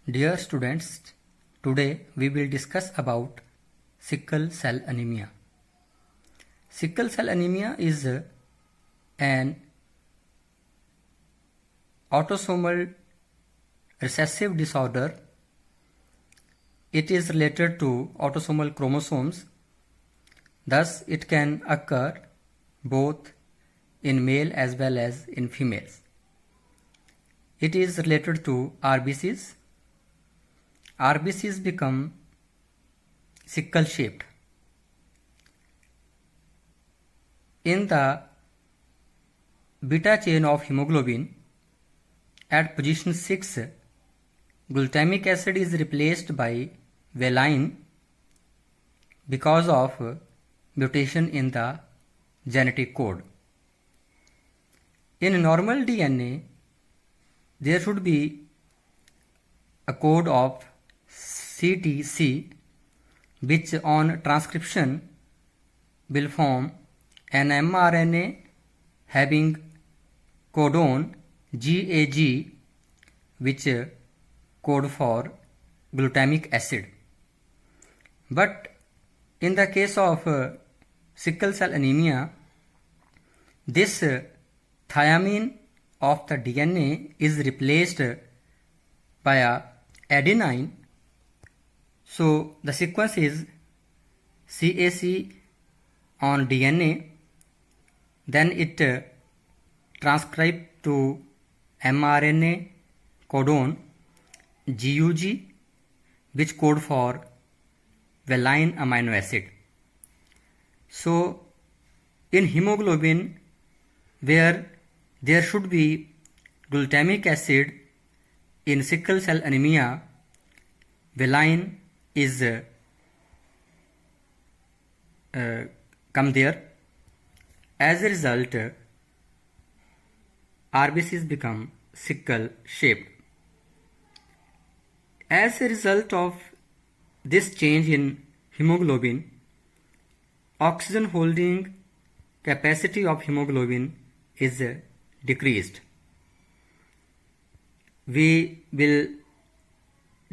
Dear students, today we will discuss about sickle cell anemia. Sickle cell anemia is an autosomal recessive disorder. It is related to autosomal chromosomes. Thus, it can occur both in male as well as in females. It is related to RBCs. RBCs become sickle shaped. In the beta chain of hemoglobin, at position 6, glutamic acid is replaced by valine because of mutation in the genetic code. In normal DNA, there should be a code of CTC, which on transcription will form an mRNA having codon GAG, which code for glutamic acid. But in the case of sickle cell anemia, this thiamine of the DNA is replaced by a adenine. So the sequence is CAC on DNA, then it transcribed to mRNA codon GUG, which code for valine amino acid. So in hemoglobin, where there should be glutamic acid, in sickle cell anemia, valine is come there. As a result, RBCs become sickle shaped. As a result of this change in hemoglobin, oxygen holding capacity of hemoglobin is decreased. We will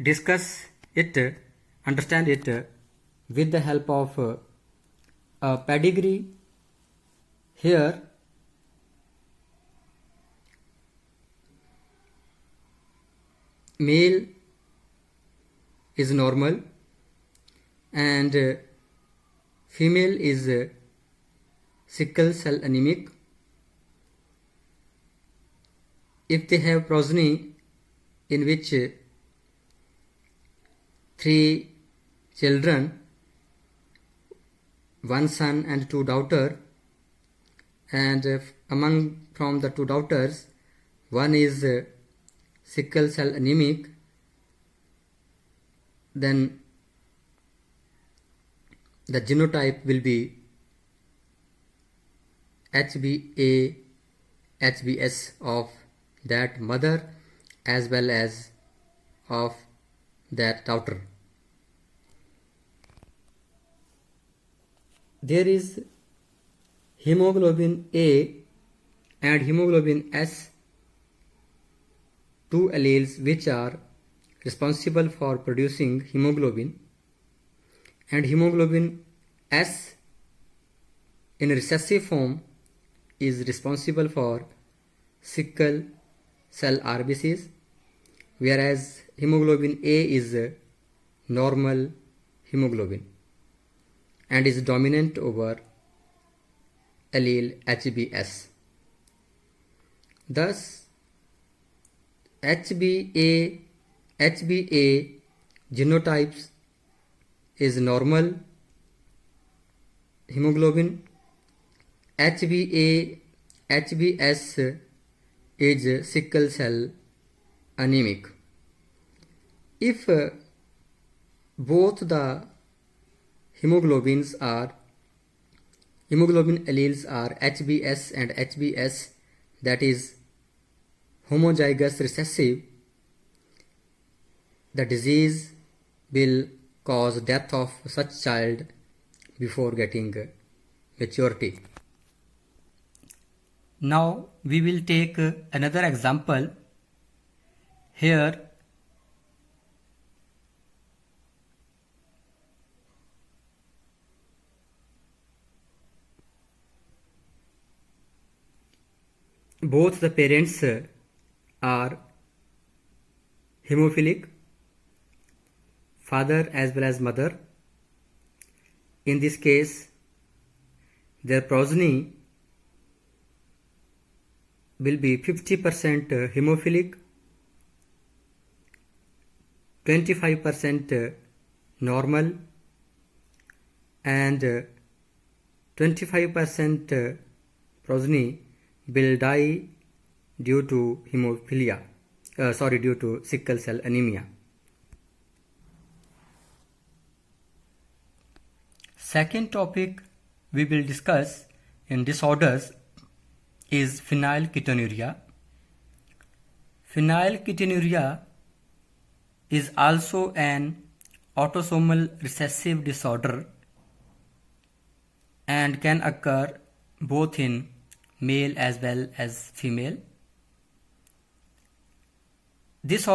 discuss it, understand it with the help of a pedigree. Here male is normal and female is sickle cell anemic. If they have progeny in which 3 children, 1 son and 2 daughters, and from the 2 daughters, one is sickle cell anemic, then the genotype will be HbA HbS of that mother as well as of that daughter. There is hemoglobin A and hemoglobin S, 2 alleles which are responsible for producing hemoglobin, and hemoglobin S in recessive form is responsible for sickle cell RBCs, whereas hemoglobin A is normal hemoglobin and is dominant over allele HbS. Thus, HbA genotypes is normal hemoglobin, HbA HbS is sickle cell anemic. If both the hemoglobin alleles are HbS and HbS, that is homozygous recessive, the disease will cause death of such child before getting maturity. Now we will take another example. Here both the parents are hemophilic, father as well as mother. In this case, their progeny will be 50% hemophilic, 25% normal, and 25% progeny will die due to due to sickle cell anemia. Second topic we will discuss in disorders is phenylketonuria. Phenylketonuria is also an autosomal recessive disorder and can occur both in male as well as female. This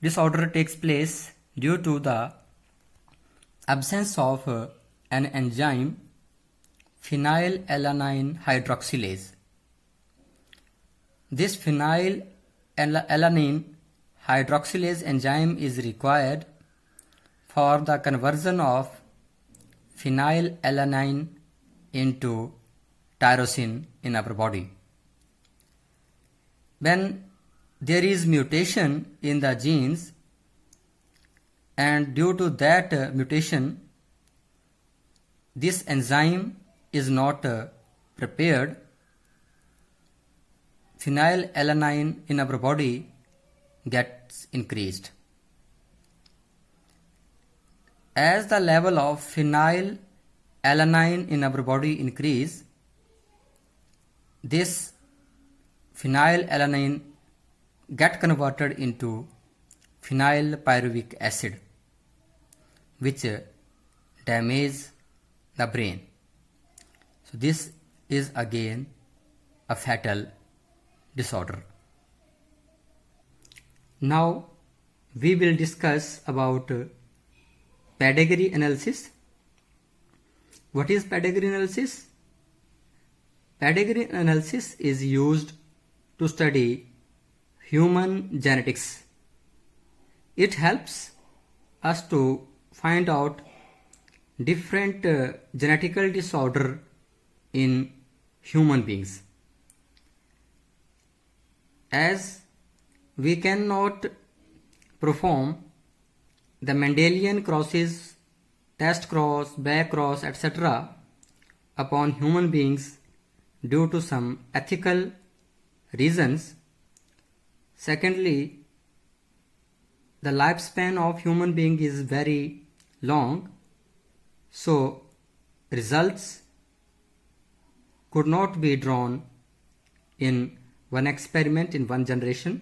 disorder takes place due to the absence of an enzyme, phenylalanine hydroxylase. This phenylalanine hydroxylase enzyme is required for the conversion of phenylalanine into tyrosine in our body. When there is mutation in the genes, and due to that mutation, this enzyme is not prepared, phenylalanine in our body gets increased. As the level of phenylalanine in our body increase, this phenylalanine get converted into phenylpyruvic acid, which damage the brain. So this is again a fatal disorder. Now we will discuss about pedigree analysis. What is pedigree analysis? Pedigree analysis is used to study human genetics. It helps us to find out different genetical disorder in human beings. As we cannot perform the Mendelian crosses, test cross, back cross, etc. upon human beings due to some ethical reasons. Secondly, the lifespan of human being is very long, so results could not be drawn in one experiment in one generation.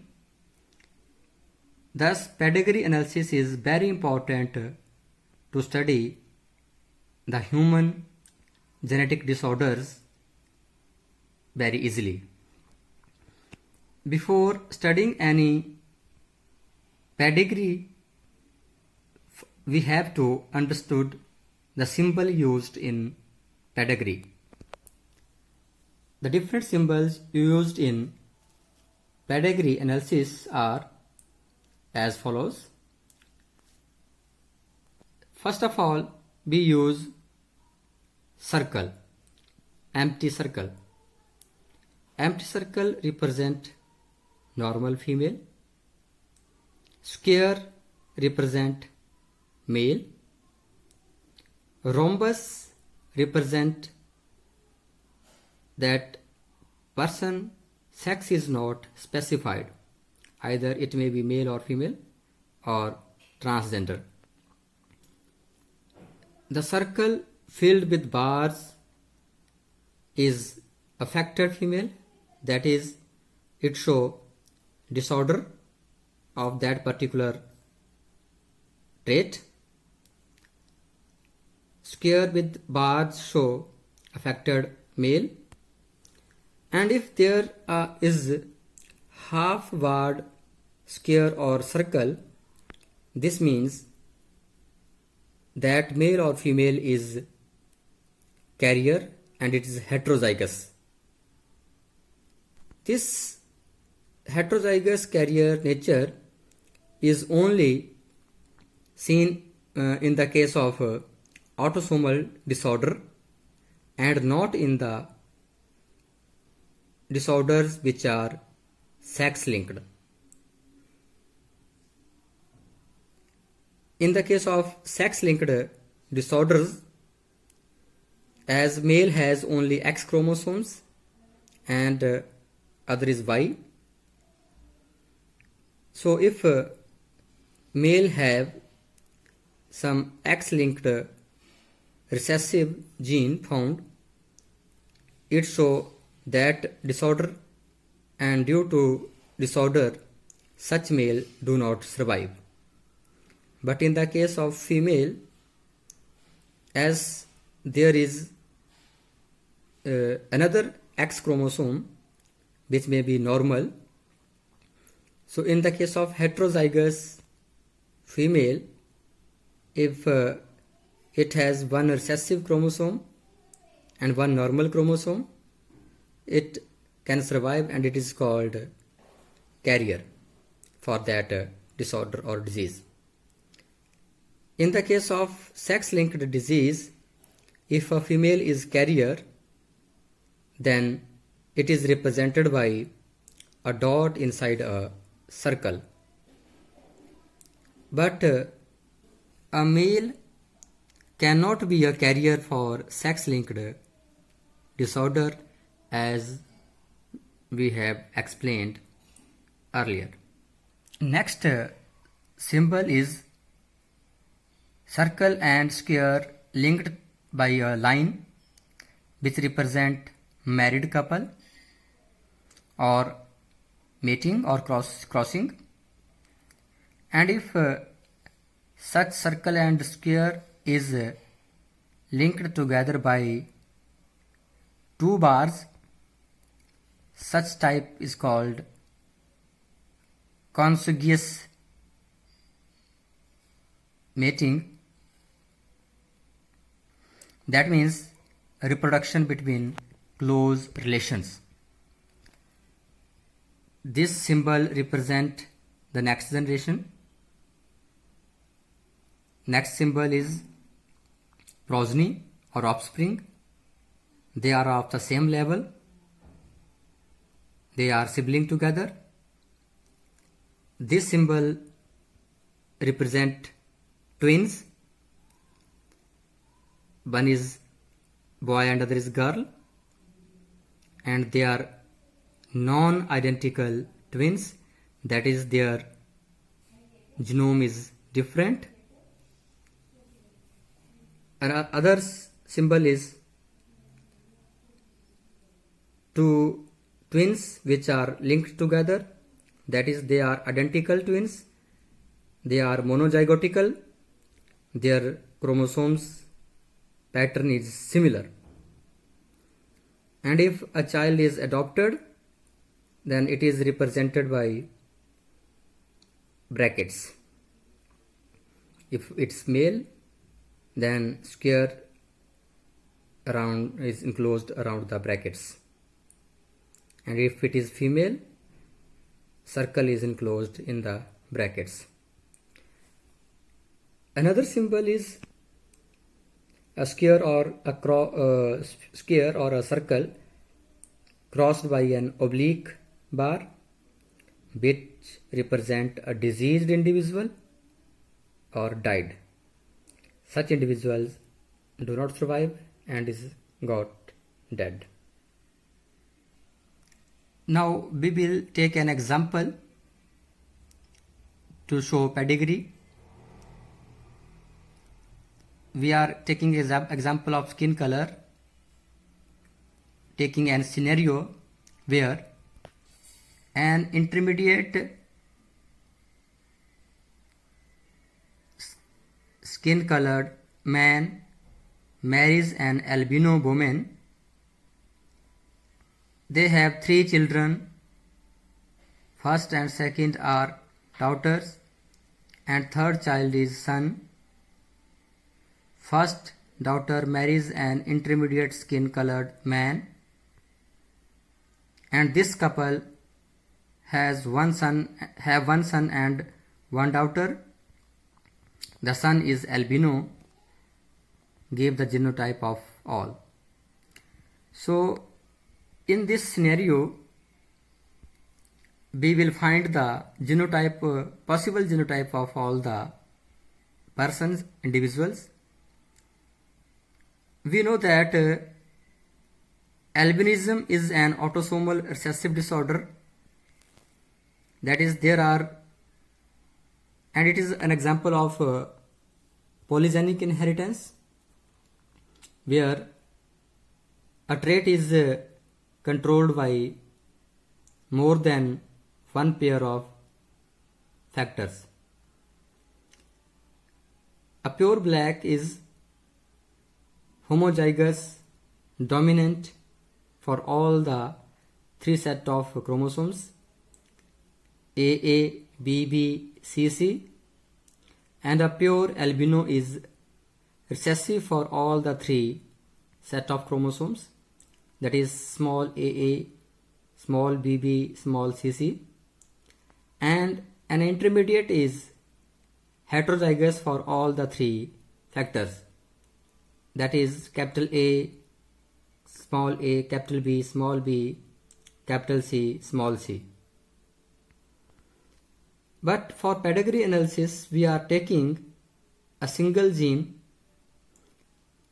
Thus, pedigree analysis is very important to study the human genetic disorders very easily. Before studying any pedigree, we have to understood the symbol used in pedigree. The different symbols used in pedigree analysis are as follows. First of all, we use circle, empty circle. Empty circle represent normal female. Square represent male. Rhombus represent that person sex is not specified. Either it may be male or female or transgender. The circle filled with bars is affected female, that is, it show disorder of that particular trait. Square with bars show affected male, and if there is half word square or circle, this means that male or female is carrier and it is heterozygous. this heterozygous carrier nature is only seen in the case of autosomal disorder and not in the disorders which are sex linked. In the case of sex linked disorders, as male has only X chromosomes and other is Y. So if male have some X-linked recessive gene found, it show that disorder, and due to disorder such male do not survive. But in the case of female, as there is another X chromosome which may be normal, so in the case of heterozygous female, if it has one recessive chromosome and one normal chromosome, it can survive and it is called carrier for that disorder or disease. In the case of sex-linked disease, if a female is carrier, then it is represented by a dot inside a circle. But a male cannot be a carrier for sex-linked disorder, as we have explained earlier. Next symbol is circle and square linked by a line which represent married couple or mating or crossing. And if such circle and square is linked together by two bars, such type is called consanguineous mating. That means reproduction between close relations. This symbol represent the next generation. Next symbol is progeny or offspring. They are of the same level. They are sibling together. This symbol represent twins. One is boy and other is girl, and they are non-identical twins. That is, their genome is different. Another symbol is two twins which are linked together. That is, they are identical twins. They are monozygotical. Their chromosomes pattern is similar. And if a child is adopted, then it is represented by brackets. If it's male, then square around is enclosed around the brackets. And if it is female, circle is enclosed in the brackets. Another symbol is a square or a circle crossed by an oblique bar, which represent a diseased individual or died. Such individuals do not survive and is got dead. Now we will take an example to show pedigree. We are taking example of skin color, taking an scenario where an intermediate skin colored man marries an albino woman. They have 3 children. First and second are daughters and third child is son. First daughter marries an intermediate skin colored man and this couple have one son and one daughter. The son is albino, gave the genotype of all. So in this scenario, we will find the genotype, possible genotype of all the persons, individuals. We know that albinism is an autosomal recessive disorder. That is, and it is an example of polygenic inheritance, where a trait is controlled by more than one pair of factors. A pure black is homozygous dominant for all the three sets of chromosomes AA, BB, CC, and a pure albino is recessive for all the three set of chromosomes, that is small AA, small bb, small cc, and an intermediate is heterozygous for all the three factors, that is capital A, capital B, small b, capital C, small c. But for pedigree analysis, we are taking a single gene.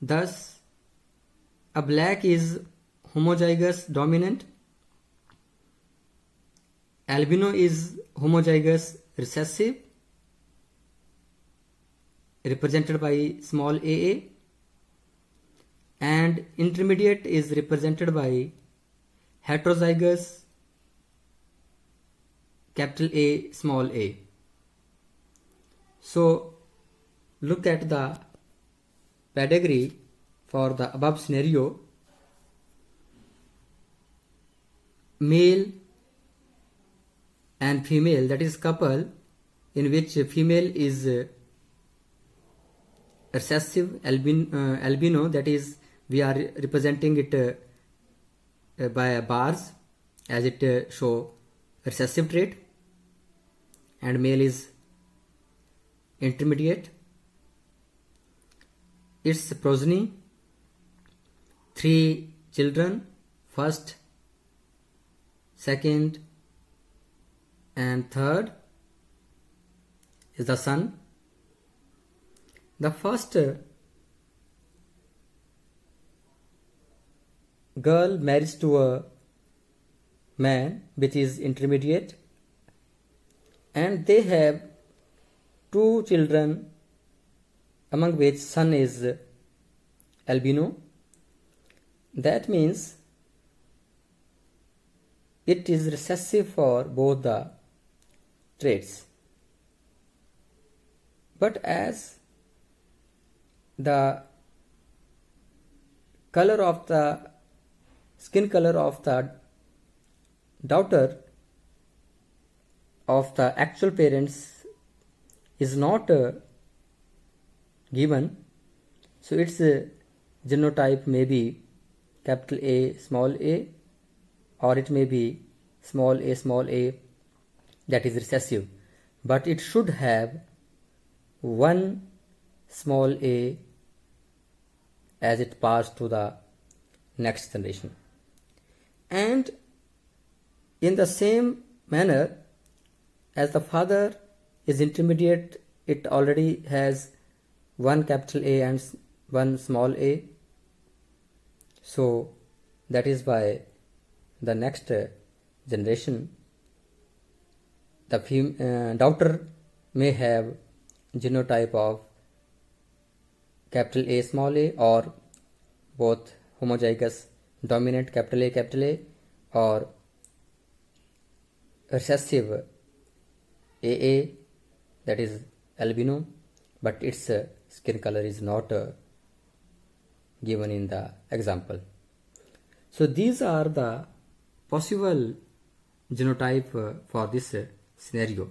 Thus, a black is homozygous dominant, albino is homozygous recessive, represented by small aa, and intermediate is represented by heterozygous capital A, small a. So look at the pedigree for the above scenario. Male and female, that is couple in which female is recessive albino, that is we are representing it by bars as it show recessive trait, and male is intermediate. Its progeny, 3 children, first, second and third is the son. The first girl marries to a man which is intermediate, and they have 2 children, among which son is albino. That means it is recessive for both the traits. But as the color of the skin color of the daughter of the actual parents is not given, so its genotype may be capital A, small a, or it may be small a, that is recessive, but it should have one small a as it passed to the next generation. And in the same manner, as the father is intermediate, it already has one capital A and one small a. So that is why the next generation, the daughter may have genotype of capital A, small a, or both homozygous dominant capital A, or recessive AA, that is albino, but its skin color is not given in the example. So these are the possible genotype for this scenario.